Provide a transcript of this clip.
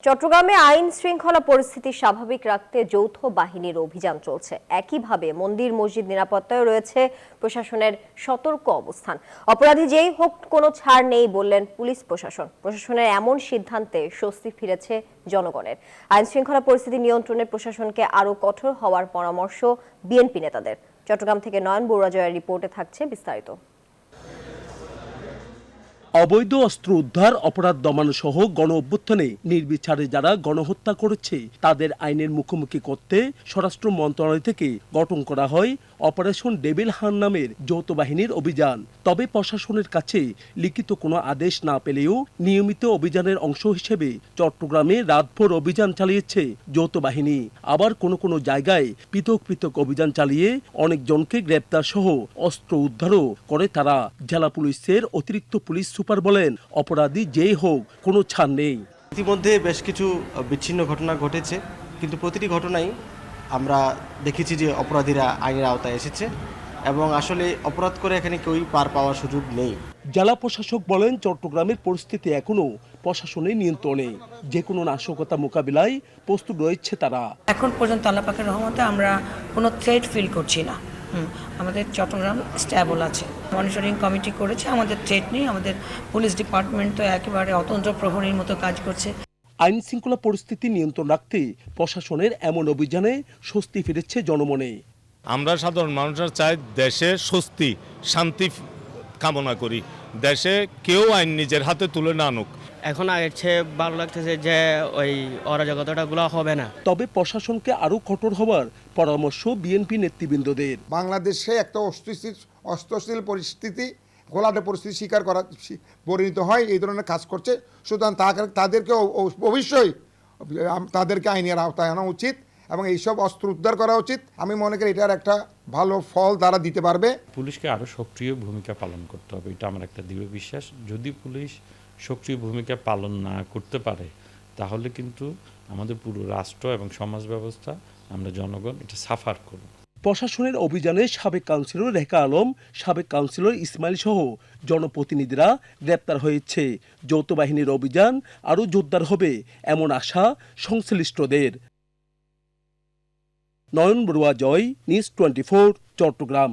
চট্টগ্রামে আইন শৃঙ্খলা পরিস্থিতি স্বাভাবিক রাখতে যৌথ বাহিনীর অভিযান চলছে। একইভাবে মন্দির মসজিদ নিরাপত্তায় রয়েছে প্রশাসনের সতর্ক অবস্থান। অপরাধী যেই হোক কোনো ছাড় নেই বললেন পুলিশ প্রশাসন। প্রশাসনের এমন সিদ্ধান্তে স্বস্তি ফিরেছে জনগণের। আইন শৃঙ্খলা পরিস্থিতি নিয়ন্ত্রণে প্রশাসনকে আরও কঠোর হওয়ার পরামর্শ বিএনপি নেতাদের। চট্টগ্রাম থেকে নয়ন বড়ুয়া জয়ের রিপোর্টে থাকছে বিস্তারিত। অবৈধ অস্ত্র উদ্ধার, অপরাধ দমন সহ গণ অভ্যুত্থানে নির্বিচারে যারা গণহত্যা করেছে তাদের আইনের মুখোমুখি করতে স্বরাষ্ট্র মন্ত্রণালয় থেকে গঠন করা হয় অপারেশন ডেভিল হান্ট নামের যৌথ বাহিনীর অভিযান। তবে প্রশাসনের কাছে লিখিত কোনো আদেশ না পেলেও নিয়মিত অভিযানের অংশ হিসেবে চট্টগ্রামে রাতভর অভিযান চালিয়েছে যৌথ বাহিনী। আবার কোনো কোনো জায়গায় পৃথক পৃথক অভিযান চালিয়ে অনেকজনকে গ্রেপ্তার সহ অস্ত্র উদ্ধারও করে তারা। জেলা পুলিশের অতিরিক্ত পুলিশ সুপার বলেন, অপরাধী যেই হোক কোনো ছাড় নেই। ইতিমধ্যে বেশ কিছু বিচ্ছিন্ন ঘটনা ঘটেছে, কিন্তু প্রতিটি ঘটনায় আমরা দেখেছি যে অপরাধীরা আইনের আওতায় এসেছে এবং আসলে অপরাধ করে এখানে কেউই পার পাওয়ার সুযোগ নেই। জেলা প্রশাসক বলেন, চট্টগ্রামের পরিস্থিতি এখনো প্রশাসনের নিয়ন্ত্রণে। যে কোনো নাশকতা মোকাবিলায় প্রস্তুত রয়েছে তারা। এখন পর্যন্ত আল্লাহ পাকের রহমতে আমরা কোনো থ্রেট ফিল করছি না। আমাদের চট্টগ্রাম স্ট্যাবল আছে, মনিটরিং কমিটি করেছে, আমাদের থ্রেট নেই। আমাদের পুলিশ ডিপার্টমেন্ট তো একেবারে অতন্ত্র প্রহরীর মতো কাজ করছে। আইন শৃঙ্খলা পরিস্থিতি নিয়ন্ত্রণ রাখতে প্রশাসনের এমন অভিযানে স্বস্তি ফিরেছে জনমনে। আমরা সাধারণ মানুষরা চাই দেশে স্বস্তি শান্তি কামনা করি, দেশে কেউ আইন নিজের হাতে তুলে না আনুক। এখন আগের চেয়ে ভালো লাগতেছে যে ওই অরাজকতাগুলো হবে না। তবে প্রশাসনকে আরও কঠোর হওয়ার পরামর্শ বিএনপি নেতৃবৃন্দদের। বাংলাদেশে একটা অস্থিতিশীল পরিস্থিতি, ঘোলাটে পরিস্থিতি শিকার করা পরিণত হয়, এই ধরনের কাজ করছে। সুতরাং তাদেরকে অবশ্যই তাদেরকে আইনের আওতায় আনা উচিত এবং এইসব অস্ত্র উদ্ধার করা উচিত। আমি মনে করি এটার একটা ভালো ফল তারা দিতে পারবে। পুলিশকে আরও সক্রিয় ভূমিকা পালন করতে হবে, এটা আমার একটা দৃঢ় বিশ্বাস। যদি পুলিশ সক্রিয় ভূমিকা পালন না করতে পারে তাহলে কিন্তু আমাদের পুরো রাষ্ট্র এবং সমাজ ব্যবস্থা, আমরা জনগণ এটা সাফার করব। প্রশাসনের অভিযানে সাবেক কাউন্সিলর রেখা আলম, সাবেক কাউন্সিলর ইসমাইল সহ জনপ্রতিনিধিরা গ্রেপ্তার হয়েছে। যৌথ বাহিনীর অভিযান আরও জোরদার হবে এমন আশা সংশ্লিষ্টদের। নয়ন বড়ুয়া জয়, নিউজ 24, চট্টগ্রাম।